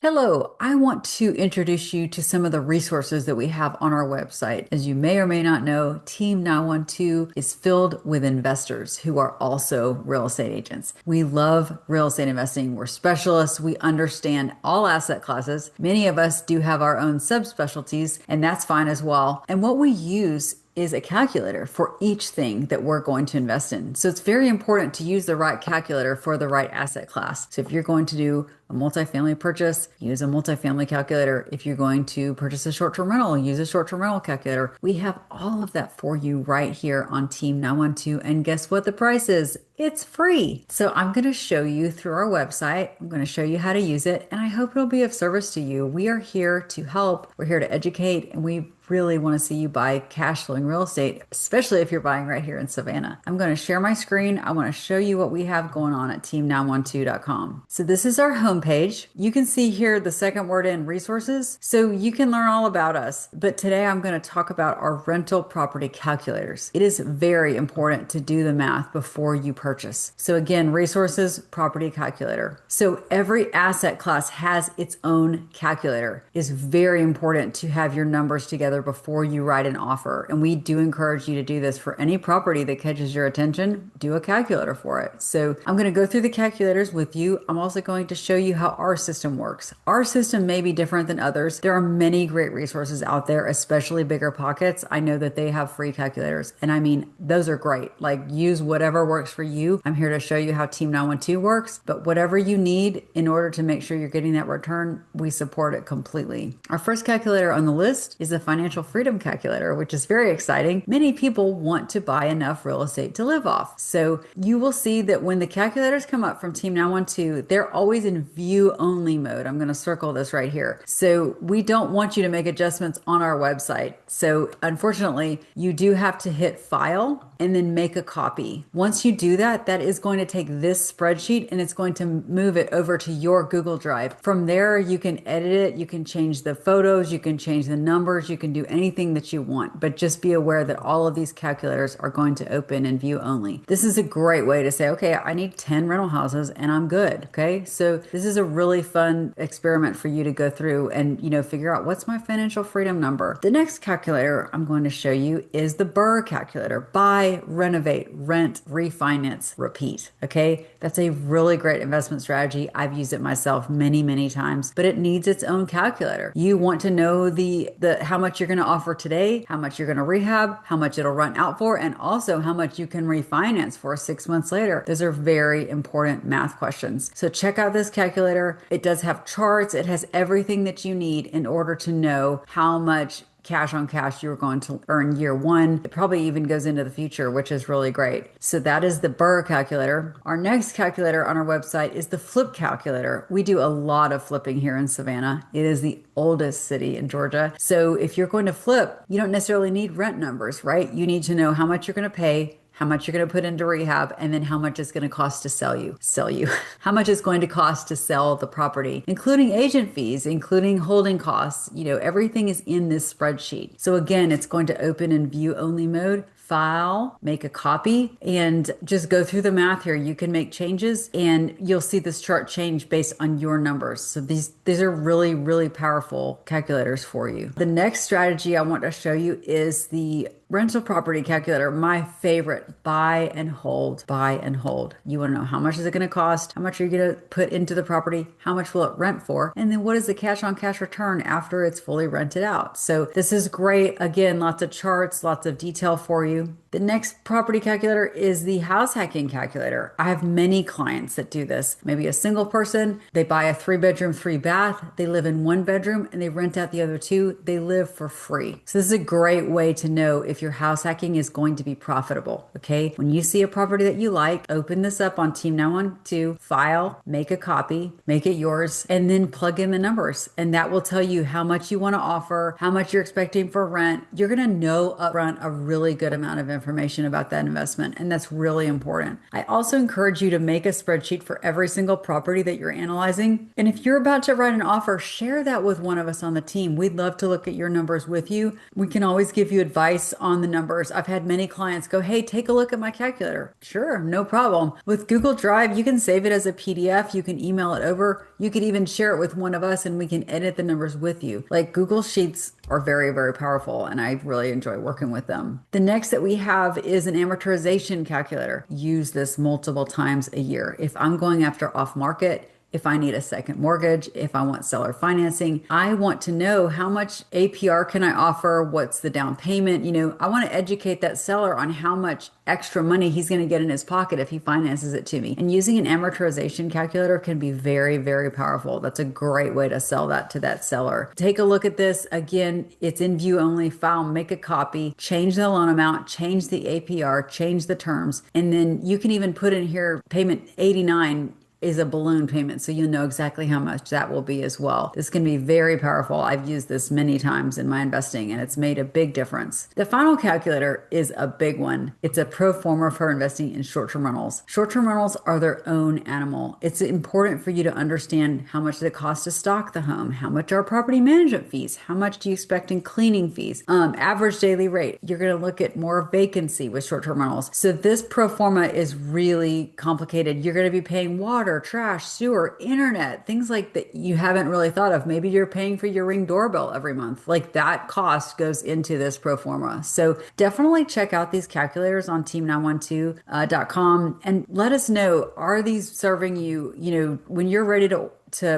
Hello, I want to introduce you to some of the resources that we have on our website. As you may or may not know, Team 912 is filled with investors who are also real estate agents. We love real estate investing. We're specialists. We understand all asset classes. Many of us do have our own subspecialties, and that's fine as well. And what we use is a calculator for each thing that we're going to invest in. So it's very important to use the right calculator for the right asset class. So if you're going to do a multifamily purchase, use a multifamily calculator. If you're going to purchase a short-term rental, use a short-term rental calculator. We have all of that for you right here on Team 912. And guess what the price is? It's free. So I'm going to show you through our website. I'm going to show you how to use it, and I hope it'll be of service to you. We are here to help. We're here to educate, and we really want to see you buy cash flowing real estate, especially if you're buying right here in Savannah. I'm going to share my screen. I want to show you what we have going on at team912.com. So this is our homepage. You can see here the second word in resources. So you can learn all about us. But today I'm going to talk about our rental property calculators. It is very important to do the math before you purchase. So again, resources, property calculator. So every asset class has its own calculator. It's very important to have your numbers together before you write an offer. And we do encourage you to do this for any property that catches your attention. Do a calculator for it. So I'm going to go through the calculators with you. I'm also going to show you how our system works. Our system may be different than others. There are many great resources out there, especially Bigger Pockets. I know that they have free calculators. And I mean, those are great. Like, use whatever works for you. I'm here to show you how Team 912 works, but whatever you need in order to make sure you're getting that return, we support it completely. Our first calculator on the list is the Financial Freedom Calculator, which is very exciting. Many people want to buy enough real estate to live off. So you will see that when the calculators come up from Team 912, they're always in view only mode. I'm going to circle this right here. So we don't want you to make adjustments on our website. So unfortunately, you do have to hit file and then make a copy. Once you do that, that is going to take this spreadsheet and it's going to move it over to your Google Drive. From there, you can edit it. You can change the photos. You can change the numbers. You can do anything that you want, but just be aware that all of these calculators are going to open in view only. This is a great way to say, okay, I need 10 rental houses and I'm good. Okay. So this is a really fun experiment for you to go through and, figure out what's my financial freedom number. The next calculator I'm going to show you is the BRRRR calculator: buy, renovate, rent, refinance, repeat. Okay. That's a really great investment strategy. I've used it myself many, many times, but it needs its own calculator. You want to know the how much you're going to offer today, how much you're going to rehab, how much it'll run out for, and also how much you can refinance for 6 months later. Those are very important math questions. So check out this calculator. It does have charts. It has everything that you need in order to know how much cash on cash you're going to earn year one. It probably even goes into the future, which is really great. So that is the BRRRR calculator. Our next calculator on our website is the flip calculator. We do a lot of flipping here in Savannah. It is the oldest city in Georgia. So if you're going to flip, you don't necessarily need rent numbers, right? You need to know how much you're going to pay, how much you're going to put into rehab, and then how much it's going to cost to sell you, how much it's going to cost to sell the property, including agent fees, including holding costs. Everything is in this spreadsheet. So again, it's going to open in view only mode. File, make a copy, and just go through the math here. You can make changes and you'll see this chart change based on your numbers. So these are really, really powerful calculators for you. The next strategy I want to show you is the rental property calculator, my favorite: buy and hold, buy and hold. You want to know how much is it going to cost? How much are you going to put into the property? How much will it rent for? And then what is the cash on cash return after it's fully rented out? So this is great. Again, lots of charts, lots of detail for you. The next property calculator is the house hacking calculator. I have many clients that do this. Maybe a single person, they buy a 3-bedroom, 3-bath, they live in 1 bedroom and they rent out the other 2. They live for free. So this is a great way to know if your house hacking is going to be profitable. Okay. When you see a property that you like, open this up on Team 912, file, make a copy, make it yours, and then plug in the numbers. And that will tell you how much you want to offer, how much you're expecting for rent. You're going to know upfront a really good amount of information information about that investment. And that's really important. I also encourage you to make a spreadsheet for every single property that you're analyzing. And if you're about to write an offer, share that with one of us on the team. We'd love to look at your numbers with you. We can always give you advice on the numbers. I've had many clients go, hey, take a look at my calculator. Sure, no problem. With Google Drive, you can save it as a PDF. You can email it over. You could even share it with one of us and we can edit the numbers with you. Like Google Sheets are very, very powerful and I really enjoy working with them. The next that we have is an amortization calculator. Use this multiple times a year. If I'm going after off market, if I need a second mortgage, if I want seller financing, I want to know how much APR can I offer? What's the down payment? I want to educate that seller on how much extra money he's going to get in his pocket if he finances it to me. And using an amortization calculator can be very, very powerful. That's a great way to sell that to that seller. Take a look at this. Again, it's in view only file. Make a copy, change the loan amount, change the APR, change the terms. And then you can even put in here payment 89 is a balloon payment, so you'll know exactly how much that will be as well. This can be very powerful. I've used this many times in my investing and it's made a big difference. The final calculator is a big one. It's a pro forma for investing in short-term rentals. Short-term rentals are their own animal. It's important for you to understand how much it costs to stock the home, how much are property management fees, how much do you expect in cleaning fees, average daily rate. You're going to look at more vacancy with short-term rentals. So this pro forma is really complicated. You're going to be paying water, trash, sewer, internet, things like that you haven't really thought of. Maybe you're paying for your Ring doorbell every month. Like that cost goes into this pro forma. So definitely check out these calculators on team912.com and let us know, are these serving you, when you're ready to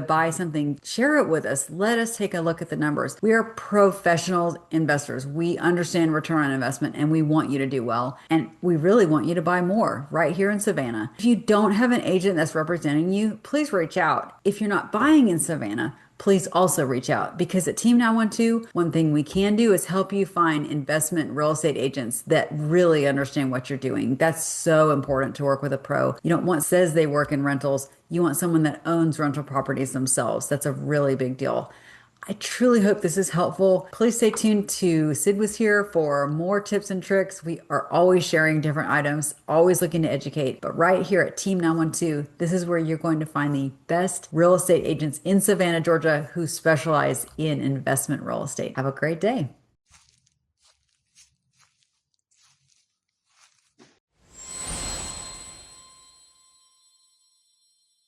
buy something, share it with us. Let us take a look at the numbers. We are professional investors. We understand return on investment and we want you to do well. And we really want you to buy more right here in Savannah. If you don't have an agent that's representing you, please reach out. If you're not buying in Savannah, please also reach out because at Team 912, one thing we can do is help you find investment real estate agents that really understand what you're doing. That's so important to work with a pro. You don't want says they work in rentals. You want someone that owns rental properties themselves. That's a really big deal. I truly hope this is helpful. Please stay tuned to Sid Was Here for more tips and tricks. We are always sharing different items, always looking to educate. But right here at Team 912, this is where you're going to find the best real estate agents in Savannah, Georgia, who specialize in investment real estate. Have a great day.